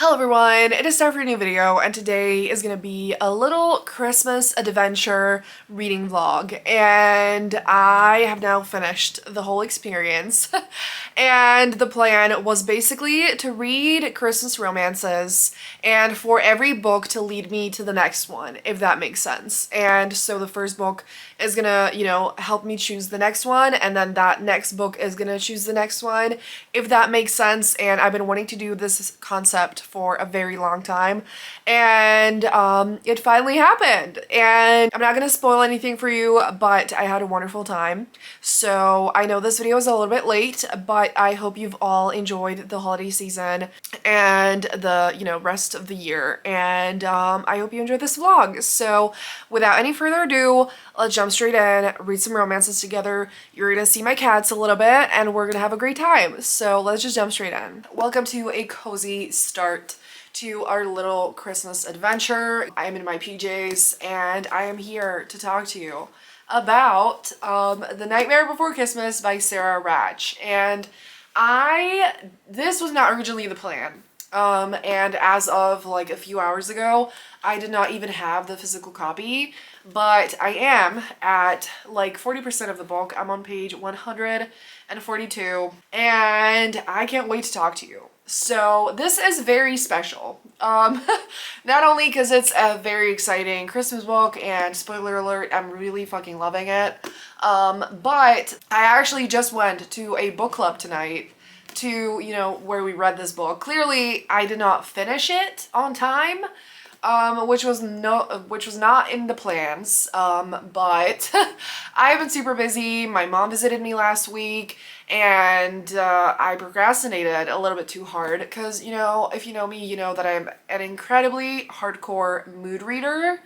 Hello everyone, it is time for a new video and today is going to be a little Christmas adventure reading vlog and I have now finished the whole experience and the plan was basically to read Christmas romances and for every book to lead me to the next one, if that makes sense. And so the first book is gonna, help me choose the next one, and then that next book is gonna choose the next one, if that makes sense. And I've been wanting to do this concept for a very long time, and it finally happened. And I'm not gonna spoil anything for you, but I had a wonderful time. So I know this video is a little bit late, but I hope you've all enjoyed the holiday season and the, rest of the year. And I hope you enjoyed this vlog. So without any further ado, let's jump straight in, read some romances together. You're gonna see my cats a little bit and we're gonna have a great time. So let's just jump straight in. Welcome to a cozy start to our little Christmas adventure. I am in my PJs and I am here to talk to you about The Nightmare Before Christmas by Sarah Raj. And this was not originally the plan. And as of like a few hours ago, I did not even have the physical copy, but I am at like 40% of the book. I'm on page 142 and I can't wait to talk to you. So this is very special. Not only because it's a very exciting Christmas book and spoiler alert, I'm really fucking loving it. But I actually just went to a book club tonight to, where we read this book. Clearly, I did not finish it on time, which was not in the plans, but I've been super busy. My mom visited me last week, and I procrastinated a little bit too hard because, if you know me, you know that I'm an incredibly hardcore mood reader.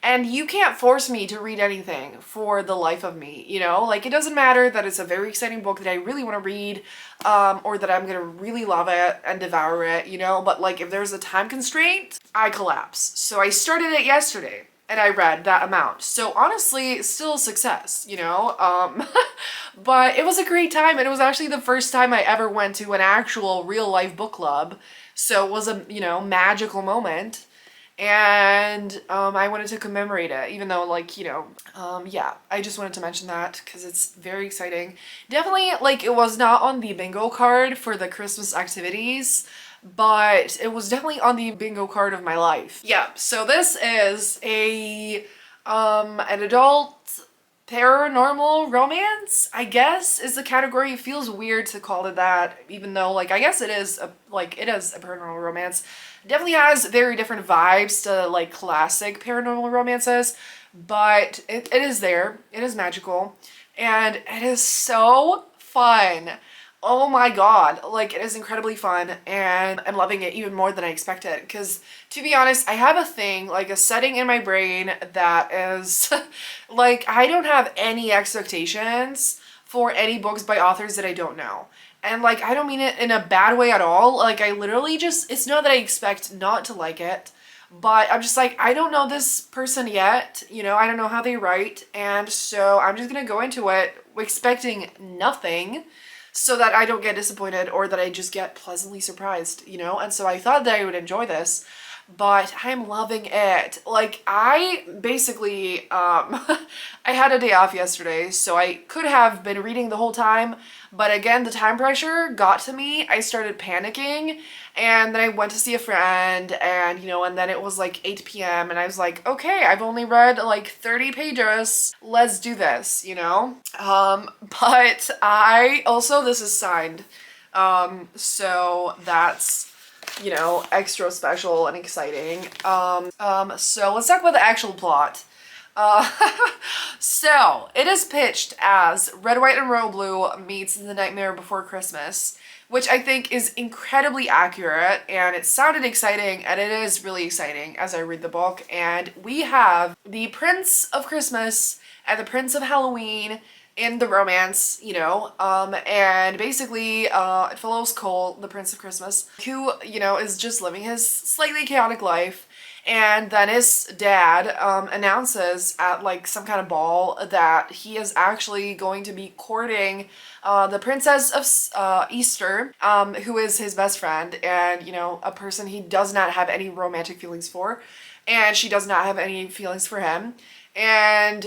And you can't force me to read anything for the life of me, Like, it doesn't matter that it's a very exciting book that I really want to read, or that I'm gonna really love it and devour it, But, like, if there's a time constraint, I collapse. So I started it yesterday, and I read that amount. So honestly, still a success, But it was a great time, and it was actually the first time I ever went to an actual real-life book club. So it was a, magical moment. And I wanted to commemorate it, even though, like, yeah, I just wanted to mention that because it's very exciting. Definitely, like, it was not on the bingo card for the Christmas activities, but it was definitely on the bingo card of my life. Yeah, so this is an adult paranormal romance, I guess, is the category. It feels weird to call it that, even though, like, I guess it is a paranormal romance. It definitely has very different vibes to, like, classic paranormal romances, but it is there. It is magical, and it is so fun. Oh my god, like, it is incredibly fun, and I'm loving it even more than I expected, because, to be honest, I have a thing, like, a setting in my brain that is, like, I don't have any expectations for any books by authors that I don't know. And, like, I don't mean it in a bad way at all. Like, I literally just, it's not that I expect not to like it, but I'm just like, I don't know this person yet, I don't know how they write, and so I'm just gonna go into it expecting nothing, so that I don't get disappointed or that I just get pleasantly surprised, And so I thought that I would enjoy this, but I'm loving it. Like, I basically, I had a day off yesterday, so I could have been reading the whole time, but again, the time pressure got to me. I started panicking, and then I went to see a friend, and, and then it was like 8 p.m., and I was like, okay, I've only read like 30 pages. Let's do this, But I also, this is signed, so that's, extra special and exciting. So let's talk about the actual plot. Uh, so it is pitched as Red, White, and Royal Blue meets The Nightmare Before Christmas, which I think is incredibly accurate, and it sounded exciting, and it is really exciting as I read the book. And we have the Prince of Christmas and the Prince of Halloween in the romance, and basically it follows Cole, the Prince of Christmas, who, is just living his slightly chaotic life, And then his dad announces at like some kind of ball that he is actually going to be courting the Princess of Easter, who is his best friend and, you know, a person he does not have any romantic feelings for. And she does not have any feelings for him. And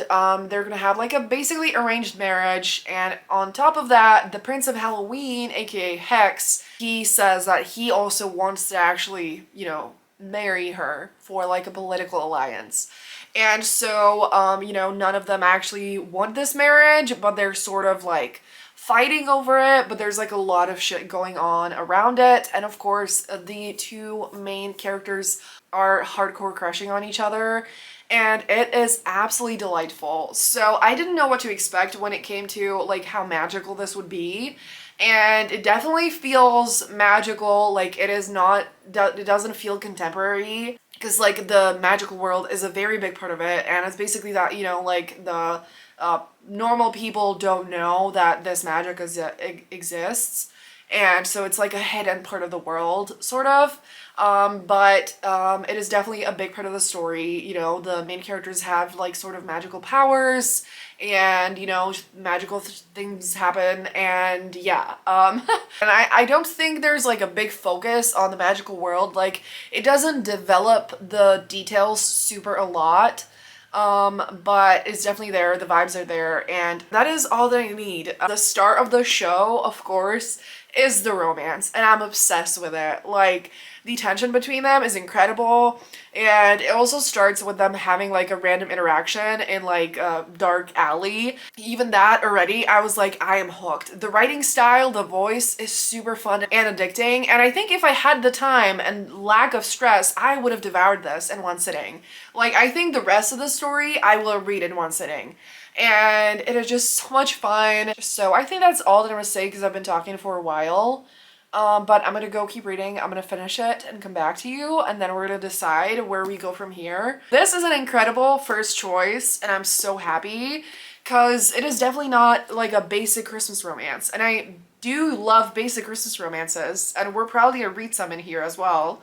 they're gonna have like a basically arranged marriage. And on top of that, the Prince of Halloween, aka Hex, he says that he also wants to actually, you know, marry her for like a political alliance. And so, you know, none of them actually want this marriage, but they're sort of like fighting over it, but there's like a lot of shit going on around it. And of course, the two main characters are hardcore crushing on each other, and it is absolutely delightful. So I didn't know what to expect when it came to like how magical this would be. And it definitely feels magical. Like it is not, it doesn't feel contemporary, because like the magical world is a very big part of it, and it's basically that, you know, like the normal people don't know that this magic exists, and so it's like a hidden part of the world, sort of. But it is definitely a big part of the story. You know, the main characters have like sort of magical powers, and you know, magical things happen, and yeah. And I don't think there's like a big focus on the magical world. Like it doesn't develop the details super a lot. But it's definitely there, the vibes are there, and that is all that I need. The start of the show, of course, is the romance, and I'm obsessed with it. Like, the tension between them is incredible, and it also starts with them having like a random interaction in like a dark alley. Even that already, I was like, I am hooked. The writing style, the voice is super fun and addicting, and I think if I had the time and lack of stress, I would have devoured this in one sitting. Like, I think the rest of the story I will read in one sitting. And it is just so much fun. So I think that's all that I'm gonna say because I've been talking for a while. But I'm gonna go keep reading. I'm gonna finish it and come back to you, and then we're gonna decide where we go from here. This is an incredible first choice, and I'm so happy because it is definitely not like a basic Christmas romance. And I do love basic Christmas romances, and we're probably gonna read some in here as well.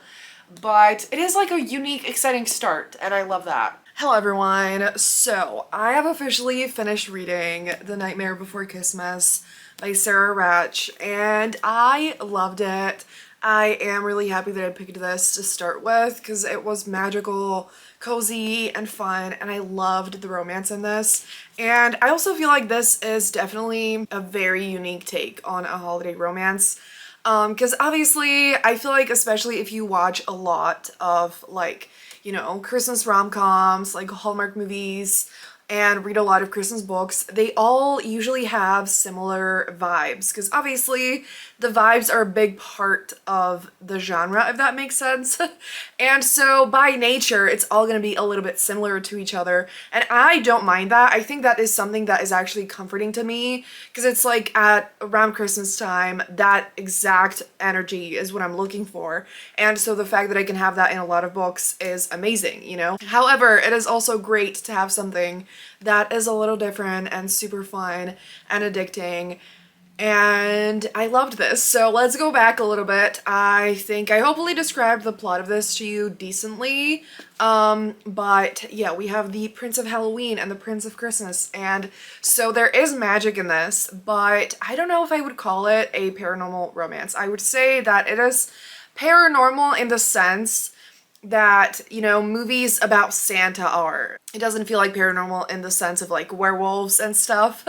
But it is like a unique, exciting start, and I love that. Hello everyone. So I have officially finished reading The Nightmare Before Christmas by Sarah Ratch, and I loved it. I am really happy that I picked this to start with because it was magical, cozy, and fun, and I loved the romance in this. And I also feel like this is definitely a very unique take on a holiday romance. Because obviously I feel like, especially if you watch a lot of like, you know, Christmas rom-coms, like Hallmark movies, and read a lot of Christmas books, they all usually have similar vibes, because obviously the vibes are a big part of the genre, if that makes sense. And so by nature, it's all going to be a little bit similar to each other, and I don't mind that. I think that is something that is actually comforting to me, because it's like at around Christmas time, that exact energy is what I'm looking for, and so the fact that I can have that in a lot of books is amazing, you know? However, it is also great to have something that is a little different and super fun and addicting, and I loved this. So let's go back a little bit. I think I hopefully described the plot of this to you decently, but yeah, we have the Prince of Halloween and the Prince of Christmas, and so there is magic in this, but I don't know if I would call it a paranormal romance. I would say that it is paranormal in the sense that, you know, movies about Santa are. It doesn't feel like paranormal in the sense of like werewolves and stuff,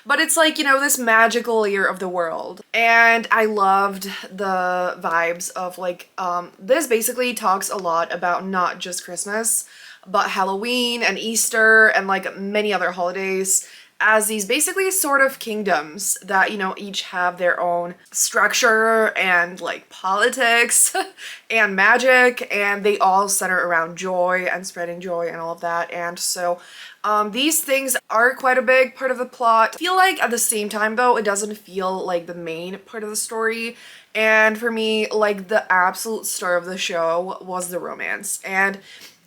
but it's like, you know, this magical year of the world. And I loved the vibes of like, this basically talks a lot about not just Christmas, but Halloween and Easter and like many other holidays, as these basically sort of kingdoms that, you know, each have their own structure and like politics and magic, and they all center around joy and spreading joy and all of that. And so these things are quite a big part of the plot. I feel like at the same time though, it doesn't feel like the main part of the story. And for me, like the absolute star of the show was the romance. And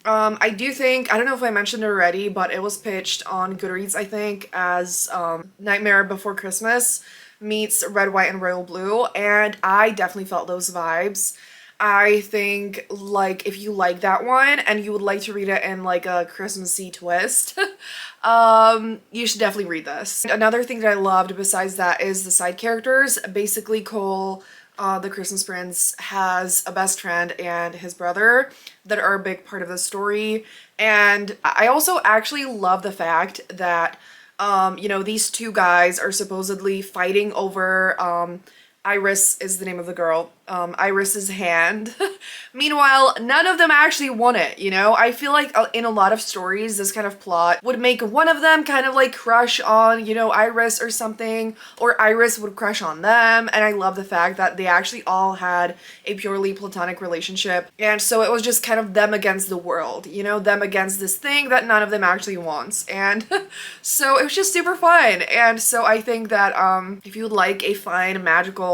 I do think, I don't know if I mentioned it already, but it was pitched on Goodreads, I think, as Nightmare Before Christmas meets Red, White, and Royal Blue, and I definitely felt those vibes. I think like if you like that one and you would like to read it in like a Christmassy twist, you should definitely read this. Another thing that I loved besides that is the side characters. Basically, Cole, the Christmas Prince, has a best friend and his brother that are a big part of the story. And I also actually love the fact that, you know, these two guys are supposedly fighting over, Iris is the name of the girl, Iris's hand. Meanwhile, none of them actually want it, you know? I feel like in a lot of stories, this kind of plot would make one of them kind of like crush on, you know, Iris or something, or Iris would crush on them. And I love the fact that they actually all had a purely platonic relationship. And so it was just kind of them against the world, you know, them against this thing that none of them actually wants. And so it was just super fun. And so I think that if you would like a fun, magical,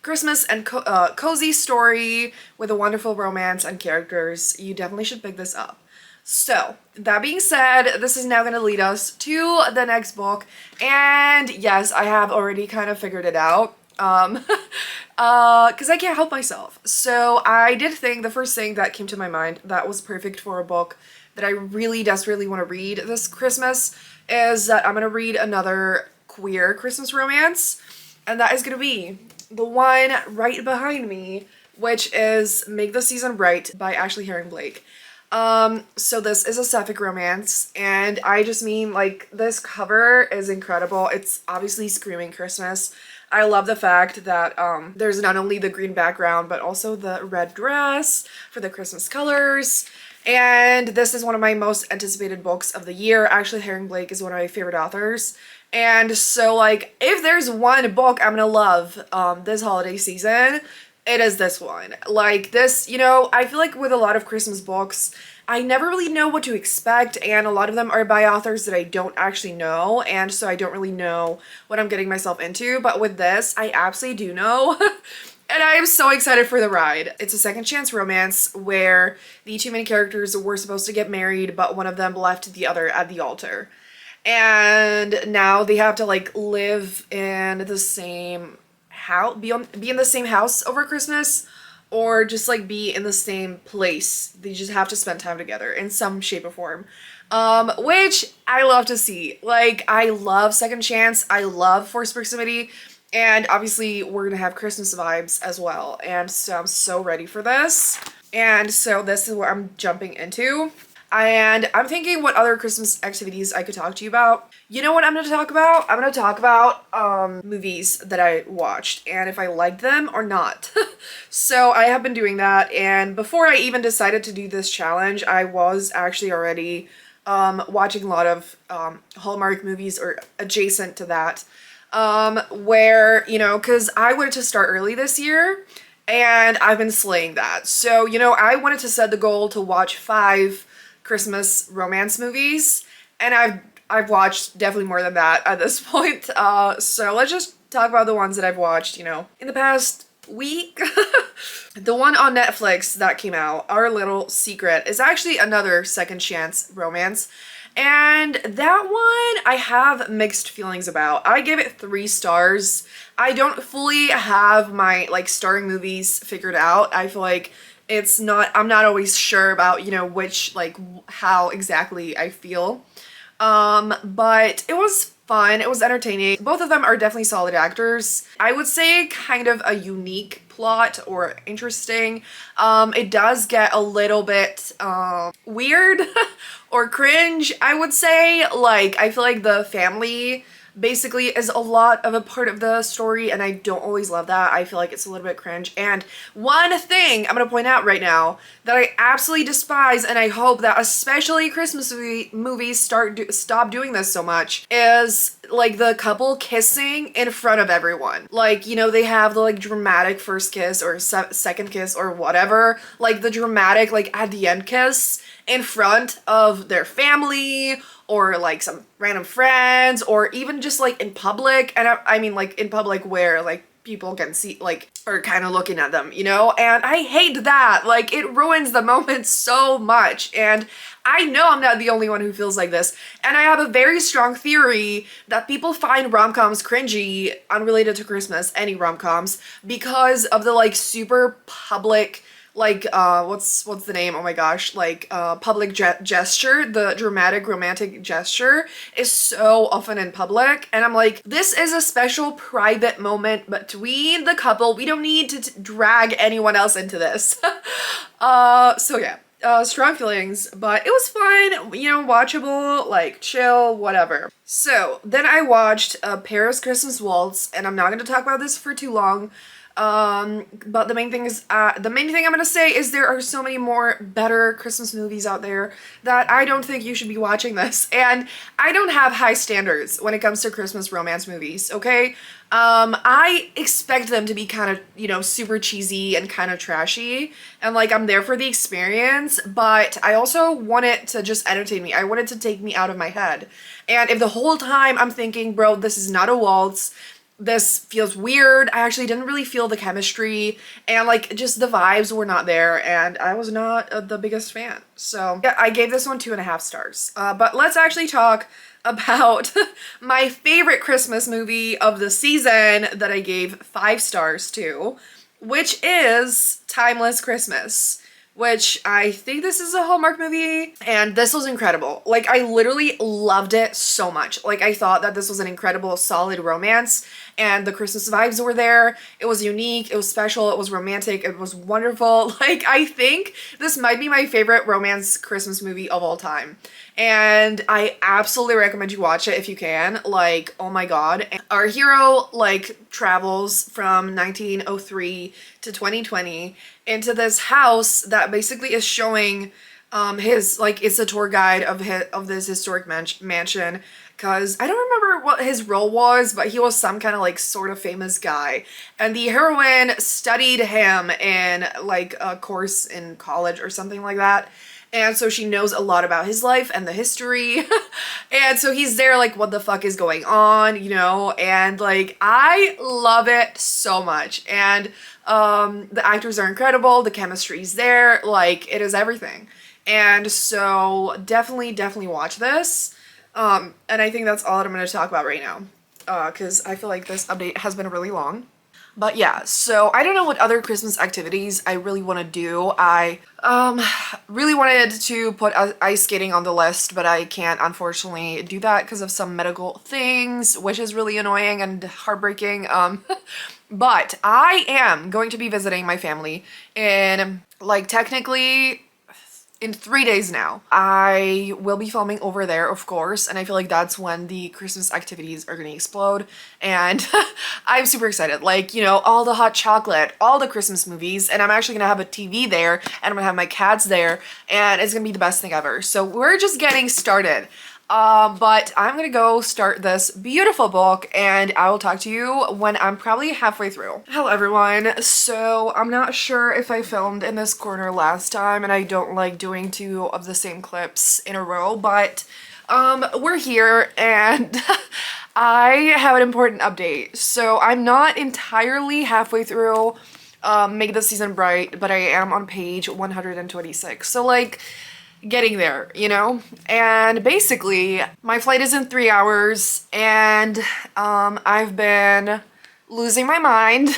Christmas and cozy story with a wonderful romance and characters, you definitely should pick this up. So, that being said, this is now going to lead us to the next book, and yes, I have already kind of figured it out, because I can't help myself. So, I did think the first thing that came to my mind that was perfect for a book that I really desperately want to read this Christmas is that I'm going to read another queer Christmas romance, and that is going to be the one right behind me, which is Make the Season Bright by Ashley Herring Blake. So this is a sapphic romance, and I just mean, like, this cover is incredible. It's obviously screaming Christmas. I love the fact that there's not only the green background, but also the red dress for the Christmas colors. And this is one of my most anticipated books of the year. Ashley Herring Blake is one of my favorite authors. And so, like, if there's one book I'm gonna love this holiday season, it is this one. Like, this, you know, I feel like with a lot of Christmas books, I never really know what to expect, and a lot of them are by authors that I don't actually know, and so I don't really know what I'm getting myself into. But with this, I absolutely do know. And I am so excited for the ride. It's a second chance romance where the two main characters were supposed to get married, but one of them left the other at the altar. And now they have to like live in the same house, be in the same house over Christmas, or just like be in the same place. They just have to spend time together in some shape or form. Which I love to see. Like, I love second chance. I love forced proximity. And obviously we're gonna have Christmas vibes as well. And so I'm so ready for this. And so this is what I'm jumping into. And I'm thinking what other Christmas activities I could talk to you about. You know what I'm gonna talk about? I'm gonna talk about movies that I watched and if I liked them or not. So I have been doing that, and before I even decided to do this challenge, I was actually already watching a lot of Hallmark movies or adjacent to that. Where, you know, because I wanted to start early this year and I've been slaying that. So, you know, I wanted to set the goal to watch 5 Christmas romance movies, and I've watched definitely more than that at this point. So let's just talk about the ones that I've watched, you know, in the past week. The one on Netflix that came out, Our Little Secret, is actually another second chance romance. And that one I have mixed feelings about. I give it 3 stars. I don't fully have my like starring movies figured out. I feel like I'm not always sure about, you know, which, like, how exactly I feel. But it was fun. It was entertaining. Both of them are definitely solid actors. I would say kind of a unique plot or interesting. It does get a little bit weird or cringe, I would say. Like, I feel like the family basically is a lot of a part of the story, and I don't always love that. I feel like it's a little bit cringe. And one thing I'm gonna point out right now that I absolutely despise, and I hope that especially Christmas movies stop doing this so much, is like the couple kissing in front of everyone. Like, you know, they have the like dramatic first kiss or second kiss or whatever, like the dramatic like at the end kiss in front of their family or like some random friends, or even just like in public. And I mean like in public where like people can see, like, are kind of looking at them, you know? And I hate that. Like, it ruins the moment so much. And I know I'm not the only one who feels like this. And I have a very strong theory that people find rom-coms cringy, unrelated to Christmas, any rom-coms, because of the like super public like what's the name, oh my gosh, like public gesture, the dramatic romantic gesture is so often in public, and I'm like, this is a special private moment between the couple. We don't need to drag anyone else into this. So yeah, strong feelings, but it was fun, you know, watchable, like chill, whatever. So then I watched Paris Christmas Waltz, and I'm not going to talk about this for too long. But the main thing I'm gonna say is there are so many more better Christmas movies out there that I don't think you should be watching this. And I don't have high standards when it comes to Christmas romance movies, okay? I expect them to be kind of, you know, super cheesy and kind of trashy, and like I'm there for the experience, but I also want it to just entertain me. I want it to take me out of my head. And if the whole time I'm thinking, bro, this is not a waltz, this feels weird, I actually didn't really feel the chemistry, and like just the vibes were not there, and I was not the biggest fan. So yeah, I gave this one 2.5 stars. But let's actually talk about my favorite Christmas movie of the season that I gave 5 stars to, which is Timeless Christmas, which I think this is a Hallmark movie, and this was incredible. Like, I literally loved it so much. Like, I thought that this was an incredible, solid romance, and the Christmas vibes were there. It was unique, it was special, it was romantic, it was wonderful. Like, I think this might be my favorite romance Christmas movie of all time. And I absolutely recommend you watch it if you can. Like, oh my god. Our hero, like, travels from 1903 to 2020 into this house that basically is showing his, like, it's a tour guide of this historic mansion, because I don't remember what his role was, but he was some kind of like sort of famous guy, and the heroine studied him in like a course in college or something like that. And so she knows a lot about his life and the history. And so he's there like, what the fuck is going on, you know? And like, I love it so much. And the actors are incredible, the chemistry's there, like, it is everything. And so definitely watch this. And I think that's all that I'm going to talk about right now, because I feel like this update has been really long. But yeah, so I don't know what other Christmas activities I really want to do. I really wanted to put ice skating on the list, but I can't unfortunately do that because of some medical things, which is really annoying and heartbreaking. But I am going to be visiting my family in, like, technically in 3 days now. I will be filming over there, of course, and I feel like that's when the Christmas activities are gonna explode, and I'm super excited. Like, you know, all the hot chocolate, all the Christmas movies, and I'm actually gonna have a TV there, and I'm gonna have my cats there, and it's gonna be the best thing ever. So we're just getting started. But I'm gonna go start this beautiful book, and I will talk to you when I'm probably halfway through. Hello everyone. So I'm not sure if I filmed in this corner last time, and I don't like doing 2 of the same clips in a row, but we're here, and I have an important update. So I'm not entirely halfway through Make the Season Bright, but I am on page 126. So like, getting there, you know? And basically, my flight is in 3 hours, and I've been losing my mind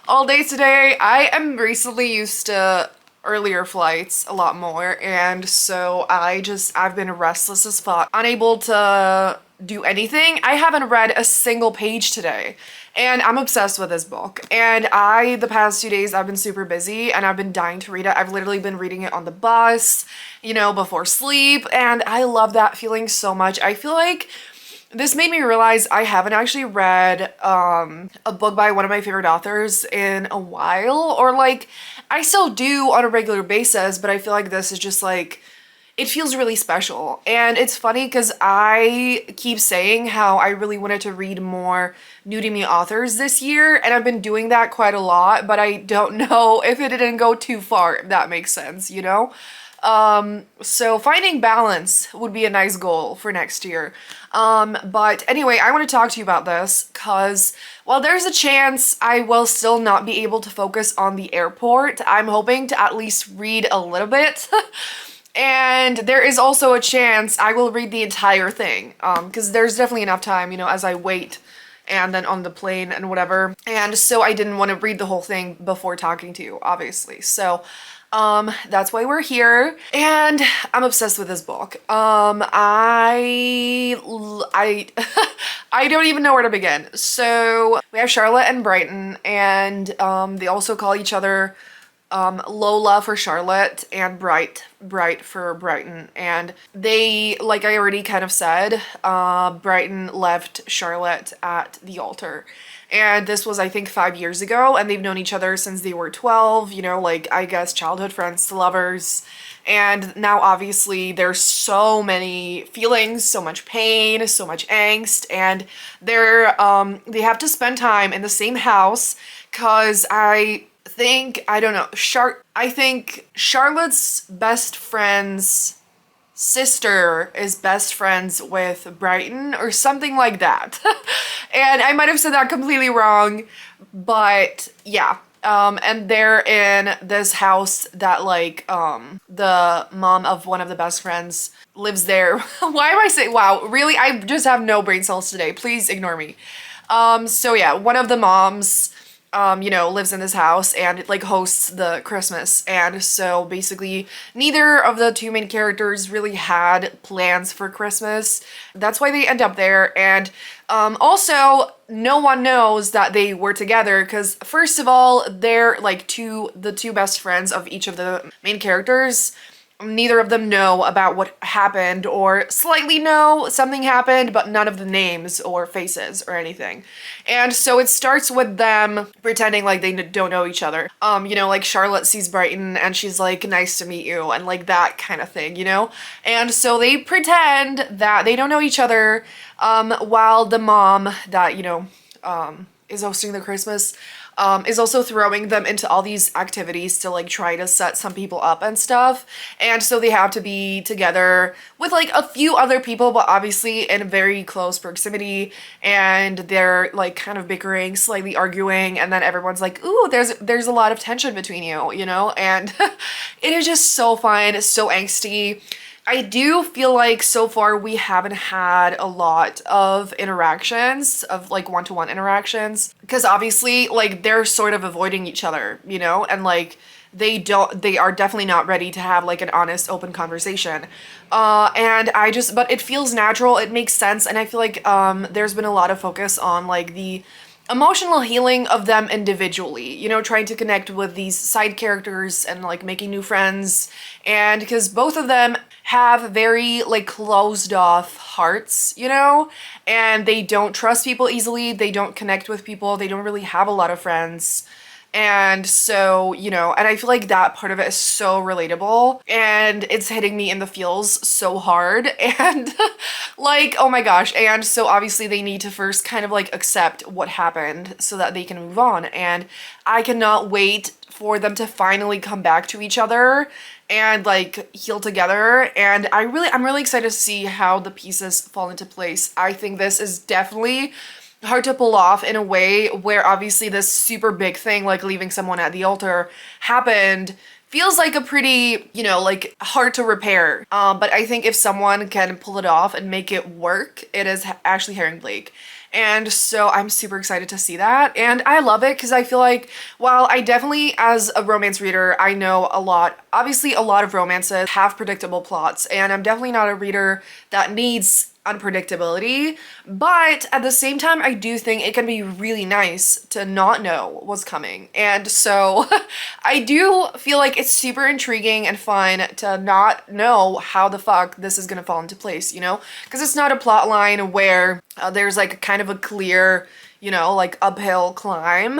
all day today. I am recently used to earlier flights a lot more, and so I've been restless as fuck, unable to do anything. I haven't read a single page today, and I'm obsessed with this book. And the past 2 days, I've been super busy, and I've been dying to read it. I've literally been reading it on the bus, you know, before sleep, and I love that feeling so much. I feel like this made me realize I haven't actually read a book by one of my favorite authors in a while, or like, I still do on a regular basis, but I feel like this is just like, it feels really special. And it's funny because I keep saying how I really wanted to read more new to me authors this year, and I've been doing that quite a lot, but I don't know if it didn't go too far, if that makes sense, you know? So finding balance would be a nice goal for next year. But anyway, I want to talk to you about this because while there's a chance I will still not be able to focus on the airport, I'm hoping to at least read a little bit. And there is also a chance I will read the entire thing, because there's definitely enough time, you know, as I wait and then on the plane and whatever. And so I didn't want to read the whole thing before talking to you, obviously. So that's why we're here, and I'm obsessed with this book. I I don't even know where to begin. So we have Charlotte and Brighton, and they also call each other Lola for Charlotte and Bright for Brighton. And they, like I already kind of said, Brighton left Charlotte at the altar. And this was, I think, 5 years ago, and they've known each other since they were 12, you know, like, I guess childhood friends to lovers. And now obviously there's so many feelings, so much pain, so much angst, and they have to spend time in the same house, cause I think Charlotte's best friend's sister is best friends with Brighton or something like that. And I might have said that completely wrong, but yeah. And they're in this house that like the mom of one of the best friends lives there. Why am I saying wow? Really? I just have no brain cells today. Please ignore me. So yeah, one of the moms you know, lives in this house and like hosts the Christmas. And so basically neither of the two main characters really had plans for Christmas. That's why they end up there. And also no one knows that they were together because first of all, they're like the two best friends of each of the main characters. Neither of them know about what happened, or slightly know something happened, but none of the names or faces or anything. And so it starts with them pretending like they don't know each other. You know, like Charlotte sees Brighton and she's like, nice to meet you, and like that kind of thing, you know? And so they pretend that they don't know each other, while the mom that, you know, is hosting the Christmas is also throwing them into all these activities to like try to set some people up and stuff. And so they have to be together with like a few other people, but obviously in very close proximity, and they're like kind of bickering, slightly arguing, and then everyone's like, ooh, there's a lot of tension between you, you know? And it is just so fun, so angsty. I do feel like so far we haven't had a lot of interactions, of like one-to-one interactions, because obviously like they're sort of avoiding each other, you know, and like they are definitely not ready to have like an honest, open conversation. And but it feels natural, it makes sense, and I feel like there's been a lot of focus on like the emotional healing of them individually, you know, trying to connect with these side characters and like making new friends. And because both of them have very like closed off hearts, you know, and they don't trust people easily, they don't connect with people, they don't really have a lot of friends. And so, you know, and I feel like that part of it is so relatable, and it's hitting me in the feels so hard. And like, oh my gosh. And so obviously they need to first kind of like accept what happened so that they can move on. And I cannot wait for them to finally come back to each other and like heal together. And I'm really excited to see how the pieces fall into place. I think this is definitely hard to pull off in a way where obviously this super big thing like leaving someone at the altar happened feels like a pretty, you know, like hard to repair. But I think if someone can pull it off and make it work, it is Ashley Herring Blake. And so I'm super excited to see that. And I love it because I feel like, while I definitely, as a romance reader, I know a lot, obviously a lot of romances have predictable plots, and I'm definitely not a reader that needs unpredictability, but at the same time I do think it can be really nice to not know what's coming. And so I do feel like it's super intriguing and fun to not know how the fuck this is gonna fall into place, you know, because it's not a plot line where there's like kind of a clear, you know, like uphill climb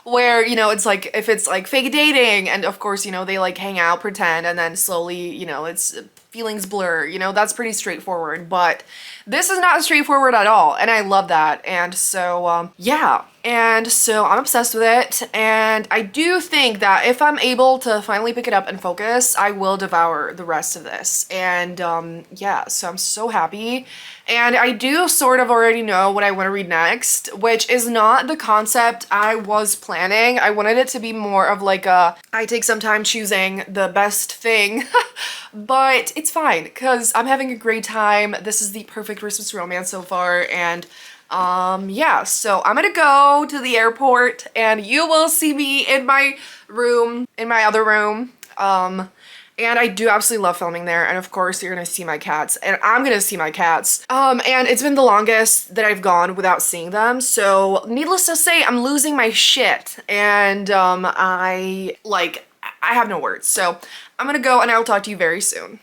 where, you know, it's like if it's like fake dating and of course, you know, they like hang out, pretend, and then slowly, you know, it's feelings blur, you know, that's pretty straightforward. But this is not straightforward at all, and I love that. And so yeah, and so I'm obsessed with it, and I do think that if I'm able to finally pick it up and focus, I will devour the rest of this. And yeah, so I'm so happy. And I do sort of already know what I want to read next, which is not the concept I was planning. I wanted it to be more of like a, I take some time choosing the best thing, but it's fine because I'm having a great time. This is the perfect Christmas romance so far, and Yeah, so I'm gonna go to the airport and you will see me in my room, in my other room. And I do absolutely love filming there. And of course you're gonna see my cats and I'm gonna see my cats. And it's been the longest that I've gone without seeing them. So needless to say, I'm losing my shit. And I have no words. So I'm gonna go and I will talk to you very soon.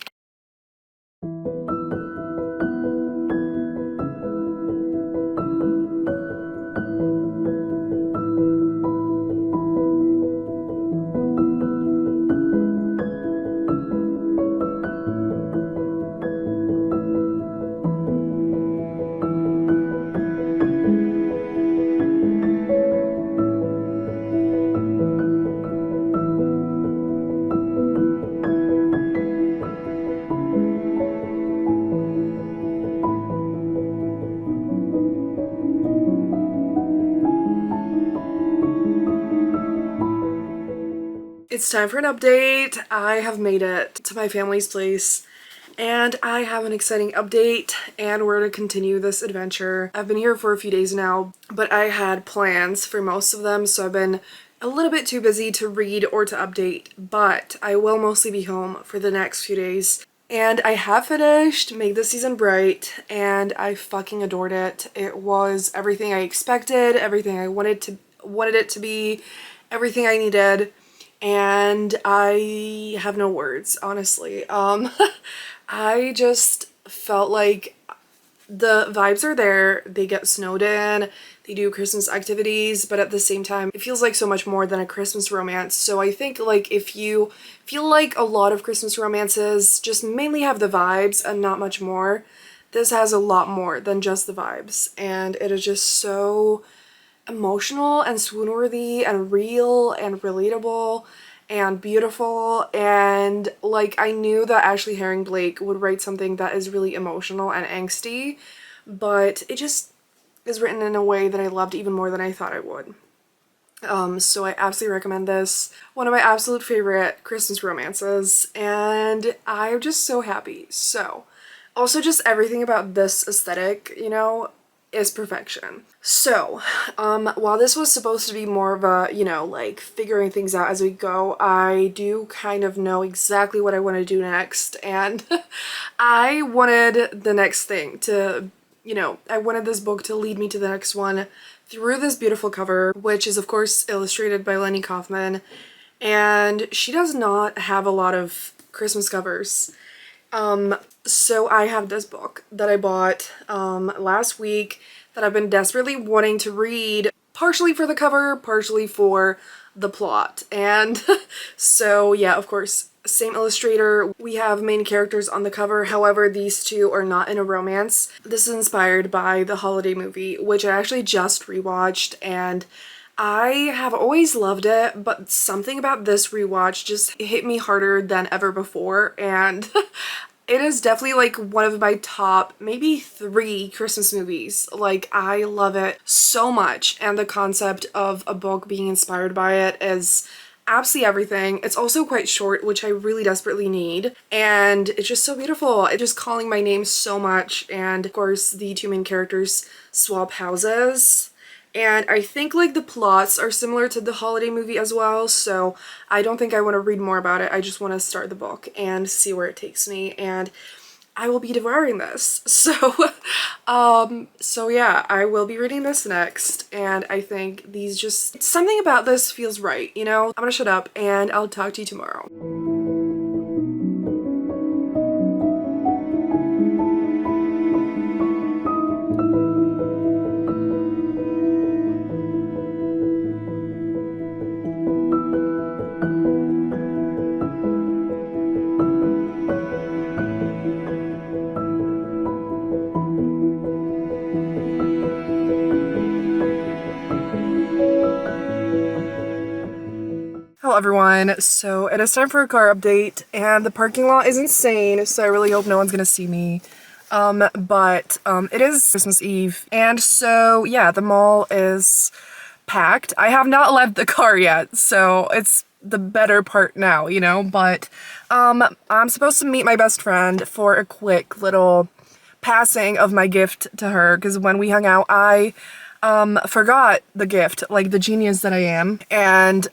It's time for an update. I have made it to my family's place and I have an exciting update and we're gonna continue this adventure. I've been here for a few days now, but I had plans for most of them, so I've been a little bit too busy to read or to update, but I will mostly be home for the next few days. And I have finished Make the Season Bright and I fucking adored it. It was everything I expected, everything I wanted it to be, everything I needed. And I have no words, honestly. I just felt like the vibes are there. They get snowed in, they do Christmas activities, but at the same time, it feels like so much more than a Christmas romance. So I think like if you feel like a lot of Christmas romances just mainly have the vibes and not much more, this has a lot more than just the vibes. And it is just so emotional and swoon-worthy and real and relatable and beautiful, and like I knew that Ashley Herring Blake would write something that is really emotional and angsty, but it just is written in a way that I loved even more than I thought I would. So I absolutely recommend this. One of my absolute favorite Christmas romances, and I'm just so happy. So also just everything about this aesthetic, you know, is perfection. So, while this was supposed to be more of a, you know, like figuring things out as we go, I do kind of know exactly what I want to do next, and I wanted the next thing to, you know, I wanted this book to lead me to the next one through this beautiful cover, which is of course illustrated by Lenny Kaufman, and she does not have a lot of Christmas covers. So I have this book that I bought last week that I've been desperately wanting to read, partially for the cover, partially for the plot. And so yeah, of course, same illustrator. We have main characters on the cover, however, these two are not in a romance. This is inspired by the holiday movie, which I actually just rewatched, and I have always loved it, but something about this rewatch just hit me harder than ever before, and it is definitely like one of my top, maybe 3 Christmas movies. Like, I love it so much, and the concept of a book being inspired by it is absolutely everything. It's also quite short, which I really desperately need, and it's just so beautiful. It's just calling my name so much, and of course the 2 main characters swap houses. And I think like the plots are similar to the holiday movie as well, so I don't think I want to read more about it. I just want to start the book and see where it takes me, and I will be devouring this. So, so yeah, I will be reading this next, and I think these just, something about this feels right, you know? I'm gonna shut up and I'll talk to you tomorrow. Hello everyone, so it is time for a car update, and the parking lot is insane, so I really hope no one's gonna see me. But it is Christmas Eve, and so yeah, the mall is packed. I have not left the car yet, so it's the better part now, you know, but I'm supposed to meet my best friend for a quick little passing of my gift to her, because when we hung out, I forgot the gift, like the genius that I am. And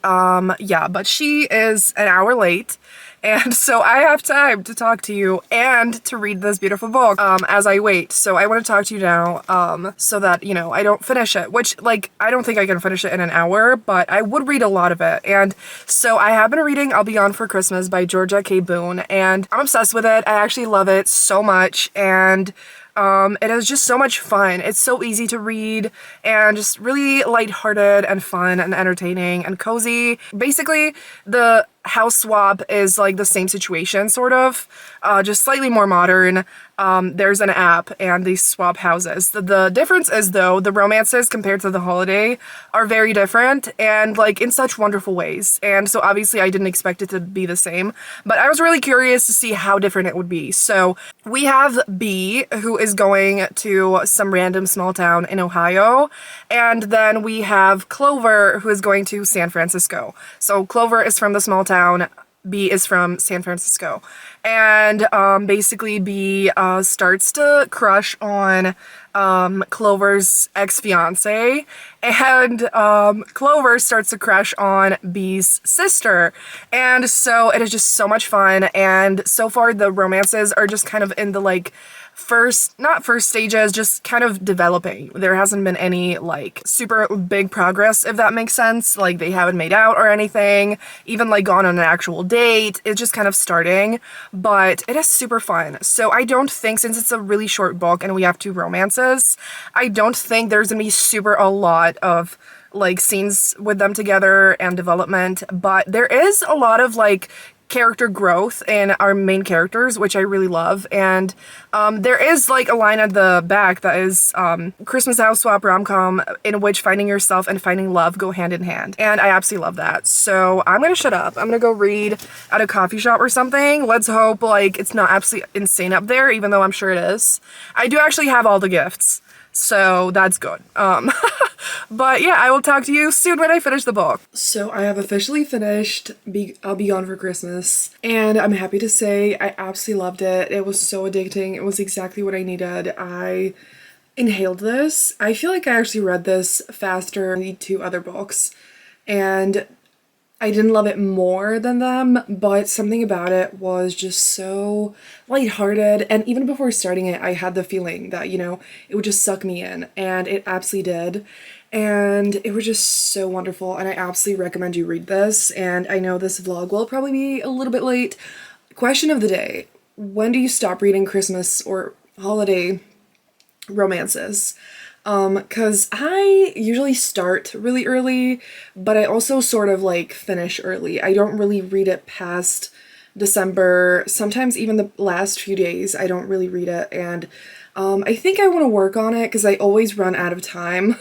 yeah, but she is an hour late. And so I have time to talk to you and to read this beautiful book as I wait. So I want to talk to you now so that, you know, I don't finish it, which, like, I don't think I can finish it in an hour, but I would read a lot of it. And so I have been reading I'll Be Gone for Christmas by Georgia K. Boone, and I'm obsessed with it. I actually love it so much, and it is just so much fun. It's so easy to read and just really lighthearted and fun and entertaining and cozy. Basically, the house swap is like the same situation, sort of, just slightly more modern. There's an app and they swap houses. The difference is, though, the romances compared to The Holiday are very different, and like in such wonderful ways. And so obviously I didn't expect it to be the same, but I was really curious to see how different it would be. So we have B, who is going to some random small town in Ohio, and then we have Clover, who is going to San Francisco. So Clover is from the small town, B is from San Francisco. And basically B starts to crush on Clover's ex-fiance, and Clover starts to crush on B's sister. And so it is just so much fun, and so far the romances are just kind of in the like not first stages, just kind of developing. There hasn't been any like super big progress, if that makes sense. Like they haven't made out or anything, even like gone on an actual date. It's just kind of starting, but it is super fun. So I don't think, since it's a really short book and we have 2 romances, I don't think there's gonna be super a lot of like scenes with them together and development, but there is a lot of like character growth in our main characters, which I really love. And there is like a line at the back that is Christmas house swap rom-com in which finding yourself and finding love go hand in hand, and I absolutely love that. So I'm gonna shut up. I'm gonna go read at a coffee shop or something. Let's hope like it's not absolutely insane up there, even though I'm sure it is. I do actually have all the gifts, so that's good. But yeah, I will talk to you soon when I finish the book. So I have officially finished I'll Be Gone for Christmas, and I'm happy to say I absolutely loved it. It was so addicting. It was exactly what I needed. I inhaled this. I feel like I actually read this faster than the 2 other books, and I didn't love it more than them, but something about it was just so lighthearted, and even before starting it, I had the feeling that, you know, it would just suck me in, and it absolutely did, and it was just so wonderful, and I absolutely recommend you read this. And I know this vlog will probably be a little bit late. Question of the day: when do you stop reading Christmas or holiday romances? Cause I usually start really early, but I also sort of like finish early. I don't really read it past December. Sometimes even the last few days, I don't really read it. And I think I want to work on it because I always run out of time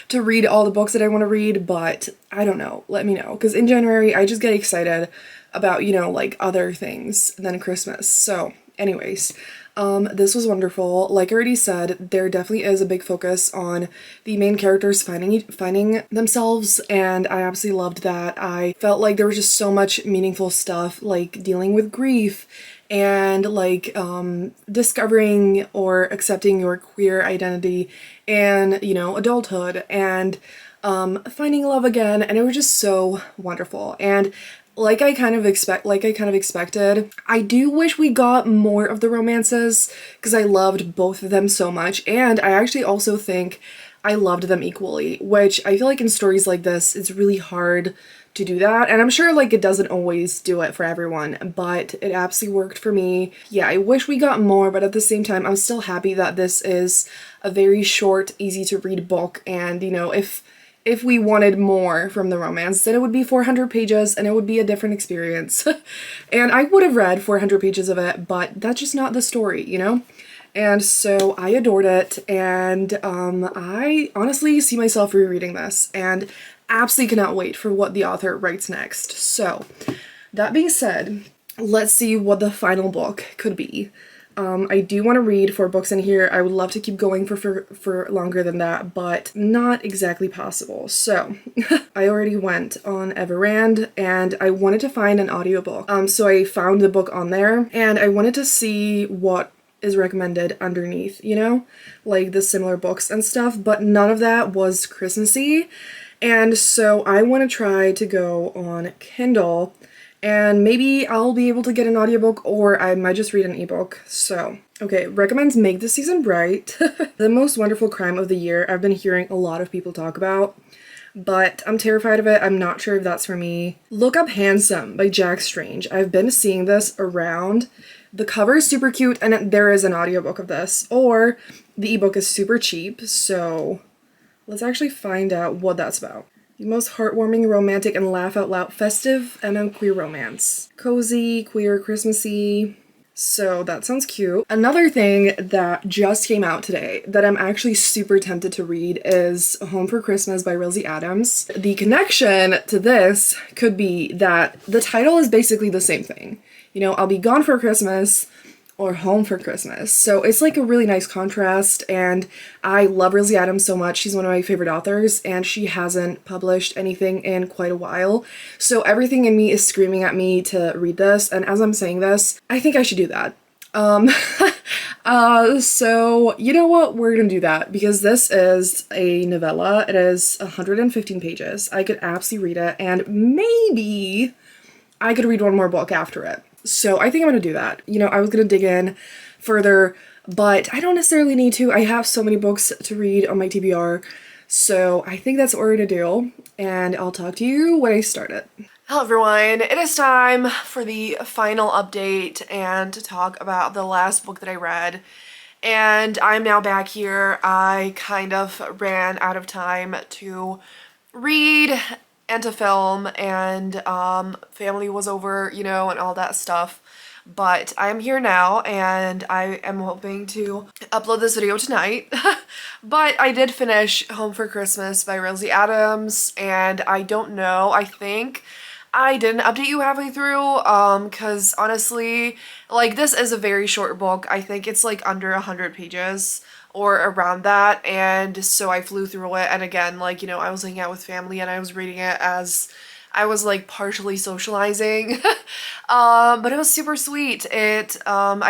to read all the books that I want to read, but I don't know. Let me know. Because in January, I just get excited about, you know, like other things than Christmas. So anyways, this was wonderful. Like I already said, there definitely is a big focus on the main characters finding themselves, and I absolutely loved that. I felt like there was just so much meaningful stuff, like dealing with grief and like discovering or accepting your queer identity and, you know, adulthood, and finding love again, and it was just so wonderful. And like I kind of expected, I do wish we got more of the romances because I loved both of them so much, and I actually also think I loved them equally, which I feel like in stories like this, it's really hard to do that, and I'm sure like it doesn't always do it for everyone, but it absolutely worked for me. Yeah, I wish we got more, but at the same time, I'm still happy that this is a very short, easy to read book, and you know, if we wanted more from the romance, then it would be 400 pages and it would be a different experience. And I would have read 400 pages of it, but that's just not the story, you know? And so I adored it, and I honestly see myself rereading this and absolutely cannot wait for what the author writes next. So that being said, let's see what the final book could be. I do want to read 4 books in here. I would love to keep going for longer than that, but not exactly possible. So I already went on Everand and I wanted to find an audiobook. So I found the book on there and I wanted to see what is recommended underneath, you know, like the similar books and stuff, but none of that was Christmassy. And so I want to try to go on Kindle, and maybe I'll be able to get an audiobook, or I might just read an ebook. So, okay, recommends Make the Season Bright. The most wonderful crime of the year. I've been hearing a lot of people talk about, but I'm terrified of it. I'm not sure if that's for me. Look up Handsome by Jack Strange. I've been seeing this around. The cover is super cute, and there is an audiobook of this, or the ebook is super cheap, so let's actually find out what that's about. The most heartwarming, romantic, and laugh out loud festive MM queer romance. Cozy, queer, Christmassy. So that sounds cute. Another thing that just came out today that I'm actually super tempted to read is Home for Christmas by Rosie Adams. The connection to this could be that the title is basically the same thing. You know, I'll be gone for Christmas or home for Christmas. So it's like a really nice contrast, and I love Rosie Adams so much. She's one of my favorite authors, and she hasn't published anything in quite a while. So everything in me is screaming at me to read this, and as I'm saying this, I think I should do that. So you know what? We're gonna do that because this is a novella. It is 115 pages. I could absolutely read it, and maybe I could read one more book after it. So I think I'm gonna do that. You know, I was gonna dig in further, but I don't necessarily need to. I have so many books to read on my TBR, so I think that's what we're gonna do, and I'll talk to you when I start it. Hello everyone, it is time for the final update and to talk about the last book that I read. And I'm now back here. I kind of ran out of time to read and to film, and family was over, you know, and all that stuff. But I'm here now, and I am hoping to upload this video tonight. But I did finish Home for Christmas by Rosie Adams, and I don't know, I think I didn't update you halfway through, because honestly, like, this is a very short book. I think it's like under 100 pages or around that, and so I flew through it, and again, like, you know, I was hanging out with family and I was reading it as I was like partially socializing. But it was super sweet. I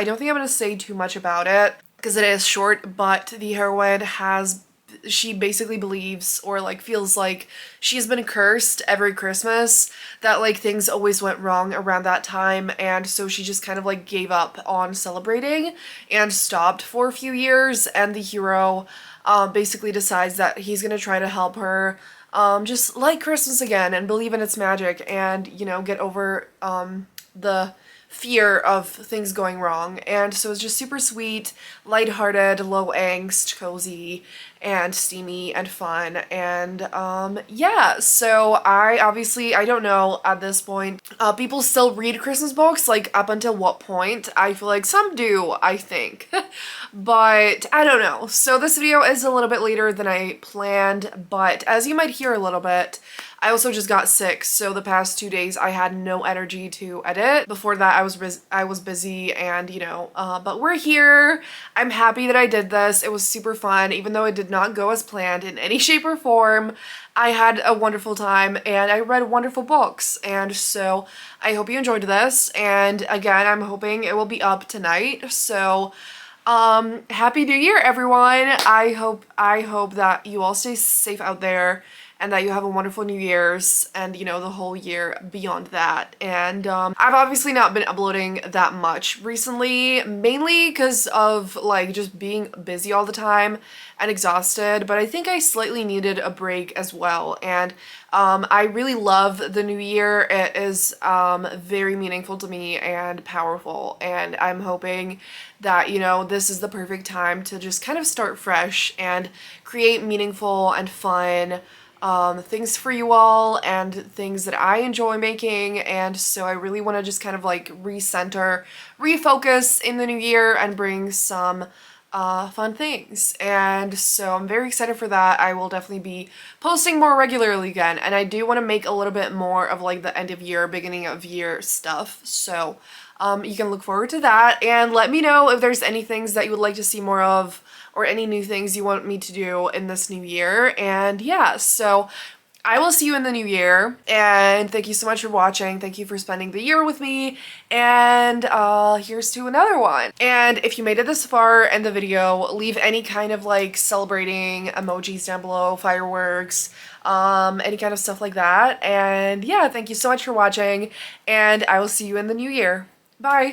don't think I'm gonna say too much about it because it is short, but the heroine she basically believes, or like feels like she's been cursed every Christmas, that like things always went wrong around that time, and so she just kind of like gave up on celebrating and stopped for a few years, and the hero basically decides that he's gonna try to help her just like Christmas again and believe in its magic, and, you know, get over the fear of things going wrong. And so it's just super sweet, lighthearted, low angst, cozy, and steamy and fun. And yeah, so I don't know at this point, people still read Christmas books, like up until what point? I feel like some do, I think. But I don't know. So this video is a little bit later than I planned, but as you might hear a little bit, I also just got sick, so the past 2 days I had no energy to edit. Before that I was busy, and, you know, but we're here. I'm happy that I did this. It was super fun, even though it did not go as planned in any shape or form. I had a wonderful time, and I read wonderful books, and so I hope you enjoyed this. And again, I'm hoping it will be up tonight, so Happy New Year, everyone. I hope that you all stay safe out there, and that you have a wonderful New Year's, and, you know, the whole year beyond that. And I've obviously not been uploading that much recently, mainly because of like just being busy all the time and exhausted, but I think I slightly needed a break as well. And I really love the new year. It is very meaningful to me and powerful, and I'm hoping that, you know, this is the perfect time to just kind of start fresh and create meaningful and fun things for you all, and things that I enjoy making. And so I really want to just kind of like recenter, refocus in the new year, and bring some fun things. And so I'm very excited for that. I will definitely be posting more regularly again, and I do want to make a little bit more of like the end of year, beginning of year stuff. So you can look forward to that, and let me know if there's any things that you would like to see more of, or any new things you want me to do in this new year. And yeah, so I will see you in the new year, and thank you so much for watching. Thank you for spending the year with me, and here's to another one. And if you made it this far in the video, leave any kind of like celebrating emojis down below, fireworks, any kind of stuff like that. And yeah, thank you so much for watching, and I will see you in the new year. Bye!